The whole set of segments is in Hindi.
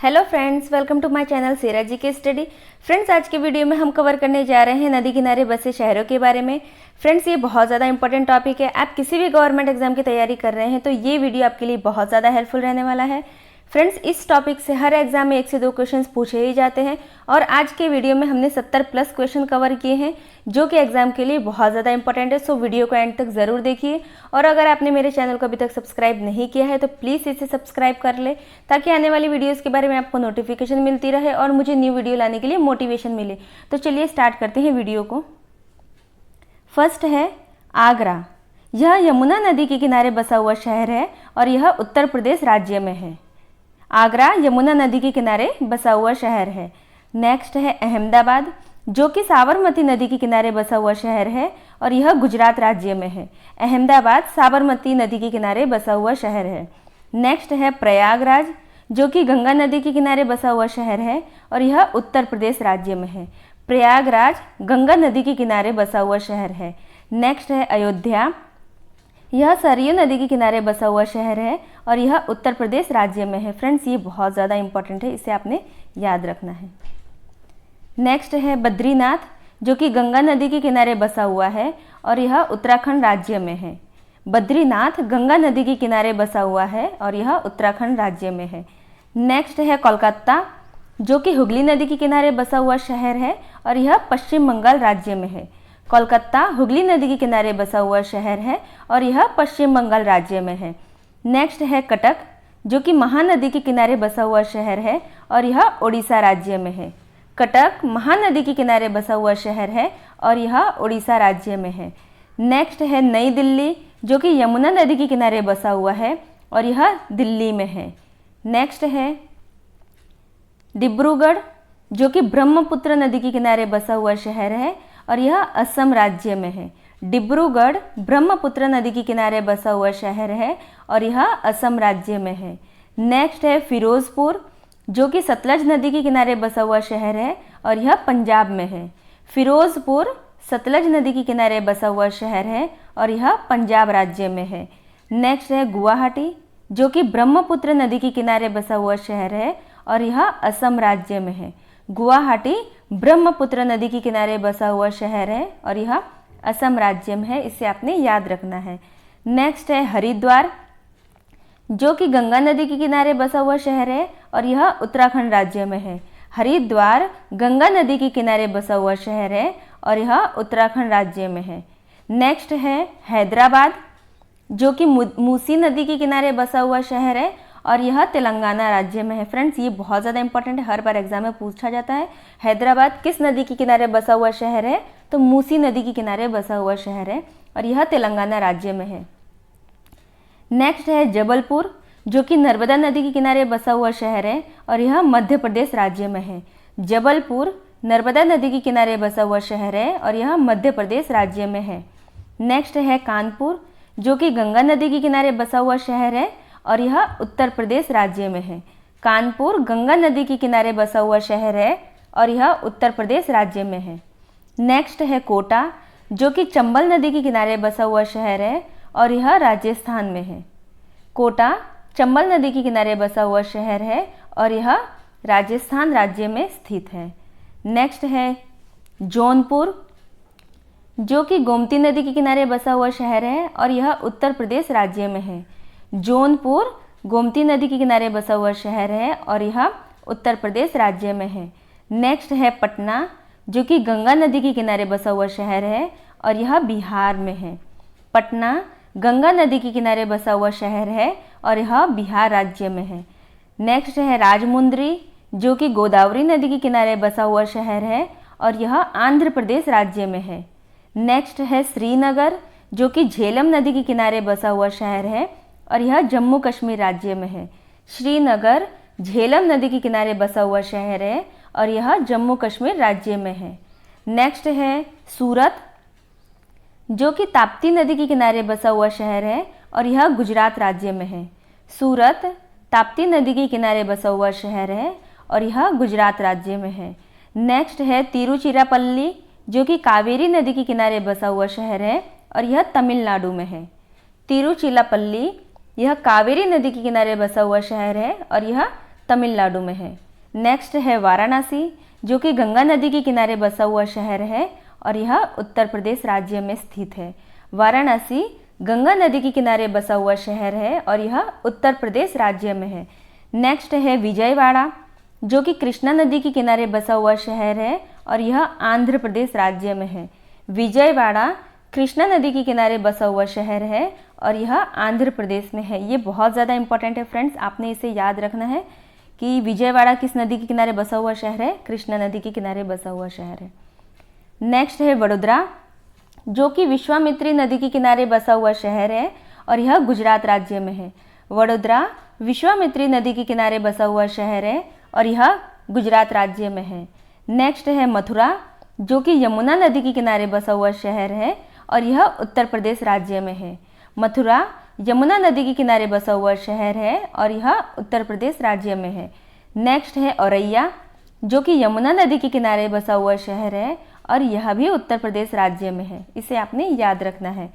Hello friends, welcome to my channel सेरा जी के स्टडी। फ्रेंड्स, आज के वीडियो में हम कवर करने जा रहे हैं नदी किनारे बसे शहरों के बारे में। फ्रेंड्स, ये बहुत ज़्यादा इंपॉर्टेंट टॉपिक है। आप किसी भी गवर्नमेंट एग्जाम की तैयारी कर रहे हैं तो ये वीडियो आपके लिए बहुत ज़्यादा हेल्पफुल रहने वाला है। फ्रेंड्स, इस टॉपिक से हर एग्जाम में 1 से 2 क्वेश्चंस पूछे ही जाते हैं और आज के वीडियो में हमने 70 प्लस क्वेश्चन कवर किए हैं जो कि एग्जाम के लिए बहुत ज़्यादा इंपॉर्टेंट है। सो वीडियो को एंड तक ज़रूर देखिए और अगर आपने मेरे चैनल को अभी तक सब्सक्राइब नहीं किया है तो प्लीज़ इसे सब्सक्राइब कर ले ताकि आने वाली वीडियोज़ के बारे में आपको नोटिफिकेशन मिलती रहे और मुझे न्यू वीडियो लाने के लिए मोटिवेशन मिले। तो चलिए स्टार्ट करते हैं वीडियो को। फर्स्ट है आगरा। यह यमुना नदी के किनारे बसा हुआ शहर है और यह उत्तर प्रदेश राज्य में है। आगरा यमुना नदी के किनारे बसा हुआ शहर है। नेक्स्ट है अहमदाबाद, जो कि साबरमती नदी के किनारे बसा हुआ शहर है और यह गुजरात राज्य में है। अहमदाबाद साबरमती नदी के किनारे बसा हुआ शहर है। नेक्स्ट है प्रयागराज, जो कि गंगा नदी के किनारे बसा हुआ शहर है और यह उत्तर प्रदेश राज्य में है। प्रयागराज गंगा नदी के किनारे बसा हुआ शहर है। नेक्स्ट है अयोध्या। यह सरयू नदी के किनारे बसा हुआ शहर है और यह उत्तर प्रदेश राज्य में है। फ्रेंड्स, ये बहुत ज़्यादा इंपॉर्टेंट है, इसे आपने याद रखना है। नेक्स्ट है बद्रीनाथ, जो कि गंगा नदी के किनारे बसा हुआ है और यह उत्तराखंड राज्य में है। बद्रीनाथ गंगा नदी के किनारे बसा हुआ है और यह उत्तराखंड राज्य में है। नेक्स्ट है कोलकाता, जो कि हुगली नदी के किनारे बसा हुआ शहर है और यह पश्चिम बंगाल राज्य में है। कोलकाता हुगली नदी के किनारे बसा हुआ शहर है और यह पश्चिम बंगाल राज्य में है। नेक्स्ट है कटक, जो कि महानदी के किनारे बसा हुआ शहर है और यह उड़ीसा राज्य में है। कटक महानदी के किनारे बसा हुआ शहर है और यह उड़ीसा राज्य में है। नेक्स्ट है नई दिल्ली, जो कि यमुना नदी के किनारे बसा हुआ है और यह दिल्ली में है। नेक्स्ट है डिब्रूगढ़, जो कि ब्रह्मपुत्र नदी के किनारे बसा हुआ शहर है और यह असम राज्य में है। डिब्रूगढ़ ब्रह्मपुत्र नदी के किनारे बसा हुआ शहर है और यह असम राज्य में है। नेक्स्ट है फिरोजपुर, जो कि सतलज नदी के किनारे बसा हुआ शहर है और यह पंजाब में है। फिरोजपुर सतलज नदी के किनारे बसा हुआ शहर है और यह पंजाब राज्य में है। नेक्स्ट है गुवाहाटी, जो कि ब्रह्मपुत्र नदी के किनारे बसा हुआ शहर है और यह असम राज्य में है। गुवाहाटी ब्रह्मपुत्र नदी के किनारे बसा हुआ शहर है और यह असम राज्य में है, इसे आपने याद रखना है। नेक्स्ट है हरिद्वार, जो कि गंगा नदी के किनारे बसा हुआ शहर है और यह उत्तराखंड राज्य में है। हरिद्वार गंगा नदी के किनारे बसा हुआ शहर है और यह उत्तराखंड राज्य में है। नेक्स्ट है हैदराबाद, जो कि मूसी नदी के किनारे बसा हुआ शहर है और यह तेलंगाना राज्य में है। फ्रेंड्स, ये बहुत ज़्यादा इंपॉर्टेंट है, हर बार एग्जाम में पूछा जाता है। हैदराबाद किस नदी के किनारे बसा हुआ शहर है? तो मूसी नदी के किनारे बसा हुआ शहर है और यह तेलंगाना राज्य में है। नेक्स्ट है जबलपुर, जो कि नर्मदा नदी के किनारे बसा हुआ शहर है और यह मध्य प्रदेश राज्य में है। जबलपुर नर्मदा नदी के किनारे बसा हुआ शहर है और यह मध्य प्रदेश राज्य में है। नेक्स्ट है कानपुर, जो कि गंगा नदी के किनारे बसा हुआ शहर है और यह उत्तर प्रदेश राज्य में है। कानपुर गंगा नदी के किनारे बसा हुआ शहर है और यह उत्तर प्रदेश राज्य में है। नेक्स्ट है कोटा, जो कि चंबल नदी के किनारे बसा हुआ शहर है और यह राजस्थान में है। कोटा चंबल नदी के किनारे बसा हुआ शहर है और यह राजस्थान राज्य में स्थित है। नेक्स्ट है जौनपुर, जो कि गोमती नदी के किनारे बसा हुआ शहर है और यह उत्तर प्रदेश राज्य में है। जौनपुर गोमती नदी के किनारे बसा हुआ शहर है और यह उत्तर प्रदेश राज्य में है। नेक्स्ट है पटना, जो कि गंगा नदी के किनारे बसा हुआ शहर है और यह बिहार में है। पटना गंगा नदी के किनारे बसा हुआ शहर है और यह बिहार राज्य में है। नेक्स्ट है राजमुंद्री, जो कि गोदावरी नदी के किनारे बसा हुआ शहर है और यह आंध्र प्रदेश राज्य में है। नेक्स्ट है श्रीनगर, जो कि झेलम नदी के किनारे बसा हुआ शहर है और यह जम्मू कश्मीर राज्य में है। श्रीनगर झेलम नदी के किनारे बसा हुआ शहर है और यह जम्मू कश्मीर राज्य में है। नेक्स्ट है सूरत, जो कि ताप्ती नदी के किनारे बसा हुआ शहर है और यह गुजरात राज्य में है। सूरत ताप्ती नदी के किनारे बसा हुआ शहर है और यह गुजरात राज्य में है। नेक्स्ट है तिरुचिरापल्ली, जो कि कावेरी नदी के किनारे बसा हुआ शहर है और यह तमिलनाडु में है। तिरुचिरापल्ली यह कावेरी नदी के किनारे बसा हुआ शहर है और यह तमिलनाडु में है। नेक्स्ट है वाराणसी, जो कि गंगा नदी के किनारे बसा हुआ शहर है और यह उत्तर प्रदेश राज्य में स्थित है। वाराणसी गंगा नदी के किनारे बसा हुआ शहर है और यह उत्तर प्रदेश राज्य में है। नेक्स्ट है विजयवाड़ा, जो कि कृष्णा नदी के किनारे बसा हुआ शहर है और यह आंध्र प्रदेश राज्य में है। विजयवाड़ा कृष्णा नदी के किनारे बसा हुआ शहर है और यह आंध्र प्रदेश में है। ये बहुत ज़्यादा इंपॉर्टेंट है फ्रेंड्स, आपने इसे याद रखना है कि विजयवाड़ा किस नदी के किनारे बसा हुआ शहर है, कृष्णा नदी के किनारे बसा हुआ शहर है। नेक्स्ट है वडोदरा, जो कि विश्वामित्री नदी के किनारे बसा हुआ शहर है और यह गुजरात राज्य में है। वडोदरा विश्वामित्री नदी के किनारे बसा हुआ शहर है और यह गुजरात राज्य में है। नेक्स्ट है मथुरा, जो कि यमुना नदी के किनारे बसा हुआ शहर है और यह उत्तर प्रदेश राज्य में है। मथुरा यमुना नदी के किनारे बसा हुआ शहर है और यह उत्तर प्रदेश राज्य में है। नेक्स्ट है औरैया, जो कि यमुना नदी के किनारे बसा हुआ शहर है और यह भी उत्तर प्रदेश राज्य में है। इसे आपने याद रखना है।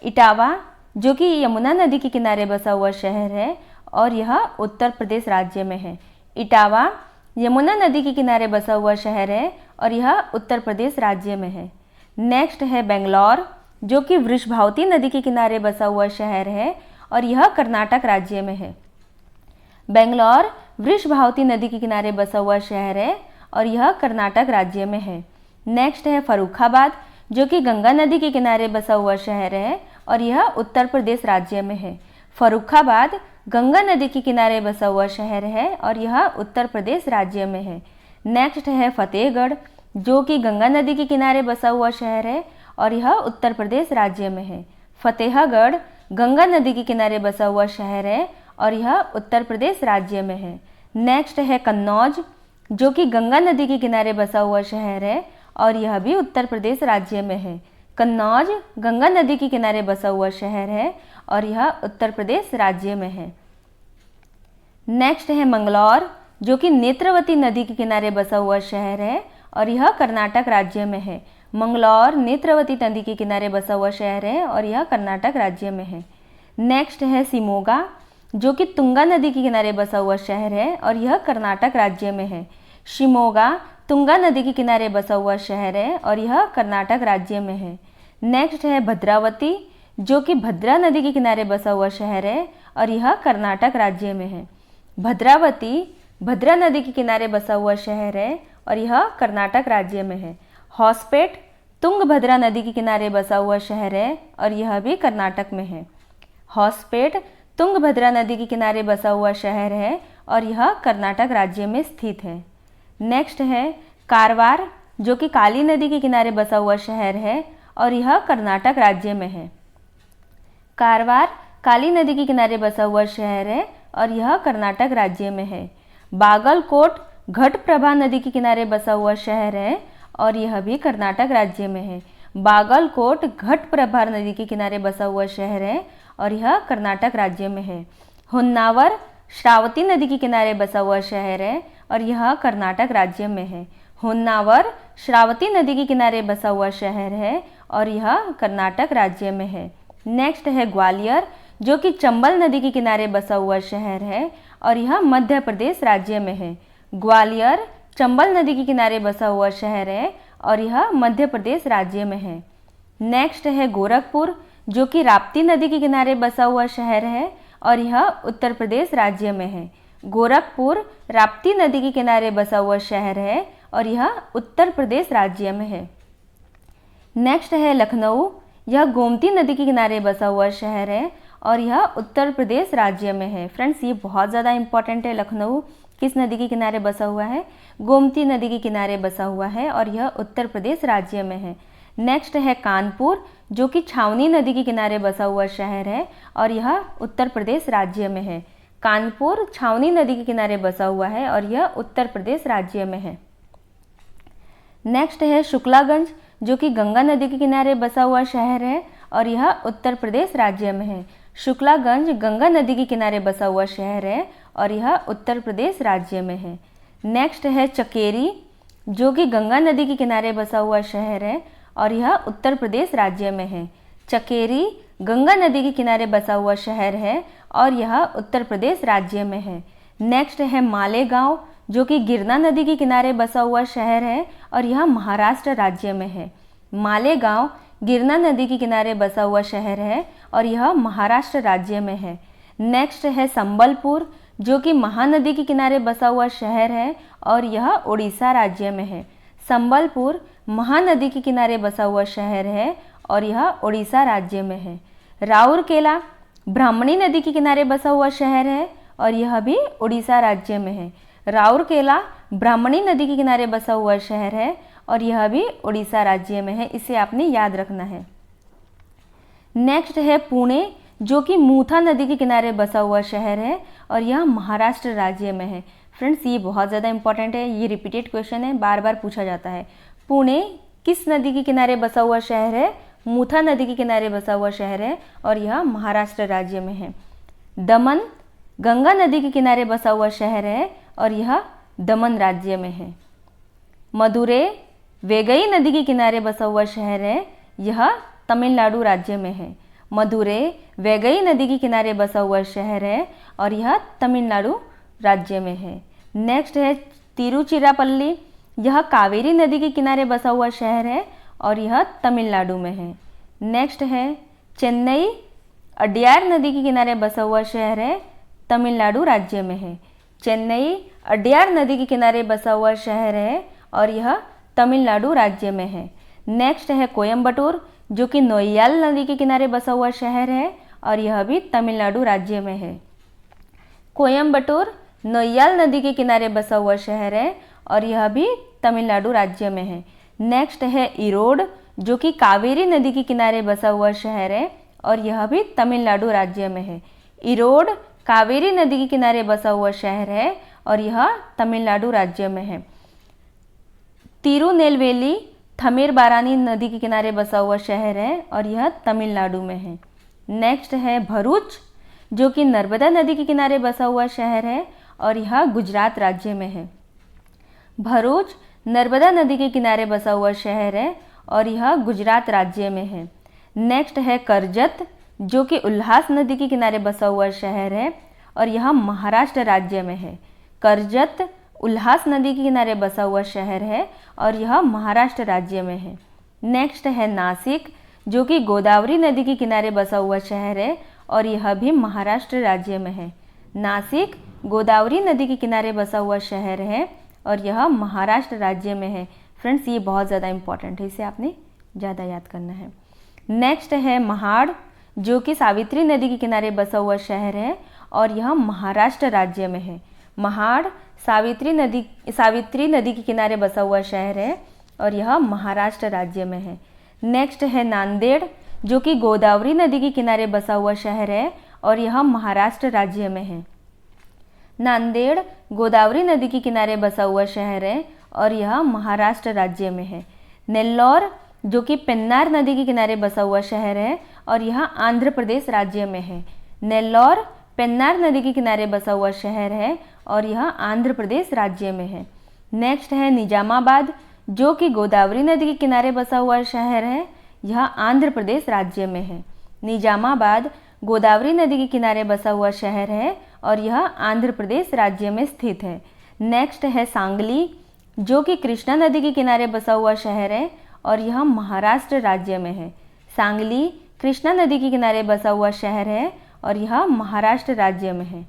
इटावा, जो कि यमुना नदी के किनारे बसा हुआ शहर है और यह उत्तर प्रदेश राज्य में है। इटावा यमुना नदी के किनारे बसा हुआ शहर है और यह उत्तर प्रदेश राज्य में है। नेक्स्ट है बेंगलौर, जो कि वृषभावती नदी के किनारे बसा हुआ शहर है और यह कर्नाटक राज्य में है। बेंगलौर वृषभावती नदी के किनारे बसा हुआ शहर है और यह कर्नाटक राज्य में है। नेक्स्ट है फर्रुखाबाद, जो कि गंगा नदी के किनारे बसा हुआ शहर है और यह उत्तर प्रदेश राज्य में है। फर्रुखाबाद गंगा नदी के किनारे बसा हुआ शहर है और यह उत्तर प्रदेश राज्य में है। नेक्स्ट है फतेहगढ़, जो कि गंगा नदी के किनारे बसा हुआ शहर है और यह उत्तर प्रदेश राज्य में है। फतेहगढ़ गंगा नदी के किनारे बसा हुआ शहर है और यह उत्तर प्रदेश राज्य में है। नेक्स्ट है कन्नौज, जो कि गंगा नदी के किनारे बसा हुआ शहर है और यह भी उत्तर प्रदेश राज्य में है। कन्नौज गंगा नदी के किनारे बसा हुआ शहर है और यह उत्तर प्रदेश राज्य में है। नेक्स्ट है मंगलौर, जो कि नेत्रवती नदी के किनारे बसा हुआ शहर है और यह कर्नाटक राज्य में है। मंगलौर नेत्रवती नदी के किनारे बसा हुआ शहर है और यह कर्नाटक राज्य में है। नेक्स्ट है शिमोगा, जो कि तुंगा नदी के किनारे बसा हुआ शहर है और यह कर्नाटक राज्य में है। शिमोगा तुंगा नदी के किनारे बसा हुआ शहर है और यह कर्नाटक राज्य में है। नेक्स्ट है भद्रावती, जो कि भद्रा नदी के किनारे बसा हुआ शहर है और यह कर्नाटक राज्य में है। भद्रावती भद्रा नदी के किनारे बसा हुआ शहर है और यह कर्नाटक राज्य में है। हॉसपेट तुंगभद्रा नदी के किनारे बसा हुआ शहर है और यह भी कर्नाटक में है। हॉसपेट तुंगभद्रा नदी के किनारे बसा हुआ शहर है और यह कर्नाटक राज्य में स्थित है। नेक्स्ट है कारवार, जो कि काली नदी के किनारे बसा हुआ शहर है और यह कर्नाटक राज्य में है। कारवार काली नदी के किनारे बसा हुआ शहर है और यह कर्नाटक राज्य में है। बागलकोट घटप्रभा नदी के किनारे बसा हुआ शहर है और यह भी कर्नाटक राज्य में है। बागलकोट घटप्रभा नदी के किनारे बसा हुआ शहर है और यह कर्नाटक राज्य में है। होन्नावर श्रावती नदी के किनारे बसा हुआ शहर है और यह कर्नाटक राज्य में है। होन्नावर श्रावती नदी के किनारे बसा हुआ शहर है और यह कर्नाटक राज्य में है। नेक्स्ट है ग्वालियर, जो कि चंबल नदी के किनारे बसा हुआ शहर है और यह मध्य प्रदेश राज्य में है। ग्वालियर चंबल नदी के किनारे बसा हुआ शहर है और यह मध्य प्रदेश राज्य में है। नेक्स्ट है गोरखपुर, जो कि राप्ती नदी के किनारे बसा हुआ शहर है और यह उत्तर प्रदेश राज्य में है। गोरखपुर राप्ती नदी के किनारे बसा हुआ शहर है और यह उत्तर प्रदेश राज्य में है। नेक्स्ट है लखनऊ, यह गोमती नदी के किनारे बसा हुआ शहर है और यह उत्तर प्रदेश राज्य में है। फ्रेंड्स, ये बहुत ज़्यादा इंपॉर्टेंट है। लखनऊ किस नदी के किनारे बसा हुआ है? गोमती नदी के किनारे बसा हुआ है और यह उत्तर प्रदेश राज्य में है। नेक्स्ट है कानपुर, जो कि छावनी नदी के किनारे बसा हुआ शहर है और यह उत्तर प्रदेश राज्य में है। कानपुर छावनी नदी के किनारे बसा हुआ है और यह उत्तर प्रदेश राज्य में है। नेक्स्ट है शुक्लागंज, जो कि गंगा नदी के किनारे बसा हुआ शहर है और यह उत्तर प्रदेश राज्य में है। शुक्लागंज गंगा नदी के किनारे बसा हुआ शहर है और यह उत्तर प्रदेश राज्य में है। नेक्स्ट है चकेरी, जो कि गंगा नदी के किनारे बसा हुआ शहर है और यह उत्तर प्रदेश राज्य में है। चकेरी गंगा नदी के किनारे बसा हुआ शहर है और यह उत्तर प्रदेश राज्य में है। नेक्स्ट है मालेगांव, जो कि गिरना नदी के किनारे बसा हुआ शहर है और यह महाराष्ट्र राज्य में है। मालेगांव गिरना नदी के किनारे बसा हुआ शहर है और यह महाराष्ट्र राज्य में है। नेक्स्ट है संबलपुर, जो कि महानदी के किनारे बसा हुआ शहर है और यह उड़ीसा राज्य में है। संबलपुर महानदी के किनारे बसा हुआ शहर है और यह उड़ीसा राज्य में है। राउरकेला ब्राह्मणी नदी के किनारे बसा हुआ शहर है और यह भी उड़ीसा राज्य में है। राउरकेला ब्राह्मणी नदी के किनारे बसा हुआ शहर है और यह भी उड़ीसा राज्य में है। इसे आपने याद रखना है। नेक्स्ट है पुणे, जो कि मूथा नदी के किनारे बसा हुआ शहर है और यह महाराष्ट्र राज्य में है। फ्रेंड्स, ये बहुत ज़्यादा इंपॉर्टेंट है, ये रिपीटेड क्वेश्चन है, बार बार पूछा जाता है। पुणे किस नदी के किनारे बसा हुआ शहर है? मूथा नदी के किनारे बसा हुआ शहर है और यह महाराष्ट्र राज्य में है। दमन गंगा नदी के किनारे बसा हुआ शहर है और यह दमन राज्य में है। मदुरै वैगई नदी के किनारे बसा हुआ शहर है, यह तमिलनाडु राज्य में है। मदुरै वैगई नदी के किनारे बसा हुआ शहर है और यह तमिलनाडु राज्य में है। नेक्स्ट है तिरुचिरापल्ली, यह कावेरी नदी के किनारे बसा हुआ शहर है और यह तमिलनाडु में है। नेक्स्ट है चेन्नई अड्यार नदी के किनारे बसा हुआ शहर है, तमिलनाडु राज्य में है। चेन्नई अड्यार नदी के किनारे बसा हुआ शहर है और यह तमिलनाडु राज्य में है। नेक्स्ट है कोयम्बटूर, जो कि नोयाल नदी के किनारे बसा हुआ शहर है और यह भी तमिलनाडु राज्य में है। कोयम्बटूर नोयाल नदी के किनारे बसा हुआ शहर है और यह भी तमिलनाडु राज्य में है। नेक्स्ट है इरोड, जो कि कावेरी नदी के किनारे बसा हुआ शहर है और यह भी तमिलनाडु राज्य में है। इरोड कावेरी नदी के किनारे बसा हुआ शहर है और यह तमिलनाडु राज्य में है। तिरुनेलवेली थमीरबारानी नदी के किनारे बसा हुआ शहर है और यह तमिलनाडु में है। नेक्स्ट है भरूच, जो कि नर्मदा नदी के किनारे बसा हुआ शहर है और यह गुजरात राज्य में है। भरूच नर्मदा नदी के किनारे बसा हुआ शहर है और यह गुजरात राज्य में है। नेक्स्ट है करजत, जो कि उल्हास नदी के किनारे बसा हुआ शहर है और यह महाराष्ट्र राज्य में है। करजत उल्हास नदी के किनारे बसा हुआ शहर है और यह महाराष्ट्र राज्य में है। नेक्स्ट है नासिक, जो कि गोदावरी नदी के किनारे बसा हुआ शहर है और यह भी महाराष्ट्र राज्य में है। नासिक गोदावरी नदी के किनारे बसा हुआ शहर है और यह महाराष्ट्र राज्य में है। फ्रेंड्स, ये बहुत ज़्यादा इंपॉर्टेंट है, इसे आपने ज़्यादा याद करना है। नेक्स्ट है महाड़, जो कि सावित्री नदी के किनारे बसा हुआ शहर है और यह महाराष्ट्र राज्य में है। महाड़ सावित्री नदी के किनारे बसा हुआ शहर है और यह महाराष्ट्र राज्य में है। नेक्स्ट है नांदेड़, जो कि गोदावरी नदी के किनारे बसा हुआ शहर है और यह महाराष्ट्र राज्य में है। नांदेड़ गोदावरी नदी के किनारे बसा हुआ शहर है और यह महाराष्ट्र राज्य में है। नेल्लौर, जो कि पेन्नार नदी के किनारे बसा हुआ शहर है और यह आंध्र प्रदेश राज्य में है। नेल्लौर पेन्नार नदी के किनारे बसा हुआ शहर है और यह आंध्र प्रदेश राज्य में है। नेक्स्ट है निजामाबाद, जो कि गोदावरी नदी के किनारे बसा हुआ शहर है, यह आंध्र प्रदेश राज्य में है। निजामाबाद गोदावरी नदी के किनारे बसा हुआ शहर है और यह आंध्र प्रदेश राज्य में स्थित है। नेक्स्ट है सांगली, जो कि कृष्णा नदी के किनारे बसा हुआ शहर है और यह महाराष्ट्र राज्य में है। सांगली कृष्णा नदी के किनारे बसा हुआ शहर है और यह महाराष्ट्र राज्य में है।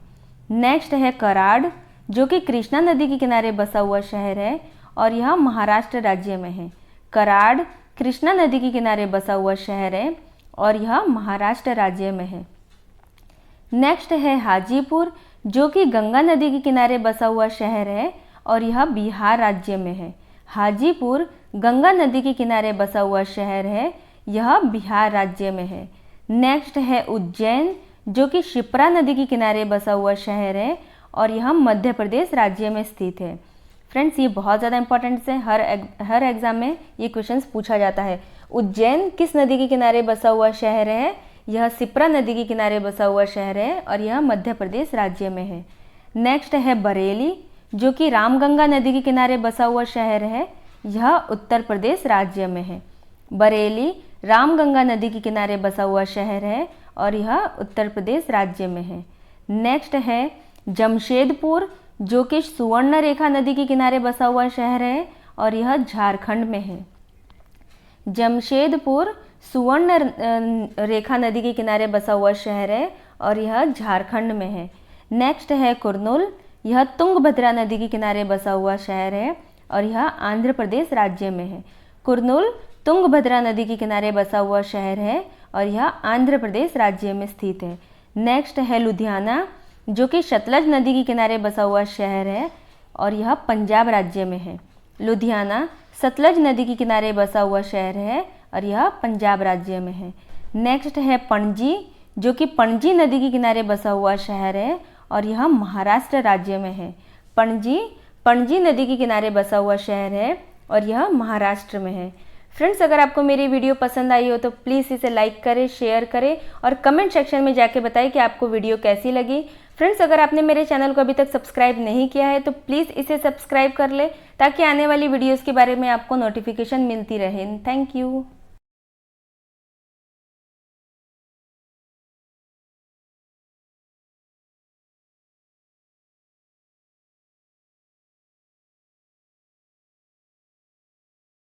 नेक्स्ट है कराड़, जो कि कृष्णा नदी के किनारे बसा हुआ शहर है और यह महाराष्ट्र राज्य में है। कराड़ कृष्णा नदी के किनारे बसा हुआ शहर है और यह महाराष्ट्र राज्य में है। नेक्स्ट है हाजीपुर, जो कि गंगा नदी के किनारे बसा हुआ शहर है और यह बिहार राज्य में है। हाजीपुर गंगा नदी के किनारे बसा हुआ शहर है, यह बिहार राज्य में है। नेक्स्ट है उज्जैन, जो कि शिप्रा नदी के किनारे बसा हुआ शहर है और यह मध्य प्रदेश राज्य में स्थित है। फ्रेंड्स, ये बहुत ज़्यादा इंपॉर्टेंट है, हर एग्जाम में ये क्वेश्चंस पूछा जाता है। उज्जैन किस नदी के किनारे बसा हुआ शहर है? यह शिप्रा नदी के किनारे बसा हुआ शहर है और यह मध्य प्रदेश राज्य में है। नेक्स्ट है बरेली, जो कि रामगंगा नदी के किनारे बसा हुआ शहर है, यह उत्तर प्रदेश राज्य में है। बरेली रामगंगा नदी के किनारे बसा हुआ शहर है और यह उत्तर प्रदेश राज्य में है। नेक्स्ट है जमशेदपुर जो कि सुवर्ण रेखा नदी के किनारे बसा हुआ शहर है और यह झारखंड में है। जमशेदपुर सुवर्ण रेखा नदी के किनारे बसा हुआ शहर है और यह झारखंड में है। नेक्स्ट है कुर्नूल, यह तुंगभद्रा नदी के किनारे बसा हुआ शहर है और यह आंध्र प्रदेश राज्य में है। कुर्नूल तुंगभद्रा नदी के किनारे बसा हुआ शहर है और यह आंध्र प्रदेश राज्य में स्थित है। नेक्स्ट है लुधियाना जो कि सतलज नदी के किनारे बसा हुआ शहर है और यह पंजाब राज्य में है। लुधियाना सतलज नदी के किनारे बसा हुआ शहर है और यह पंजाब राज्य में है। नेक्स्ट है पणजी जो कि पणजी नदी के किनारे बसा हुआ शहर है और यह महाराष्ट्र राज्य में है। पणजी नदी के किनारे बसा हुआ शहर है और यह महाराष्ट्र में है। फ्रेंड्स, अगर आपको मेरी वीडियो पसंद आई हो तो प्लीज़ इसे लाइक करें, शेयर करें और कमेंट सेक्शन में जाके बताएं कि आपको वीडियो कैसी लगी। फ्रेंड्स, अगर आपने मेरे चैनल को अभी तक सब्सक्राइब नहीं किया है तो प्लीज़ इसे सब्सक्राइब कर ले ताकि आने वाली वीडियोज़ के बारे में आपको नोटिफिकेशन मिलती रहे। Thank you.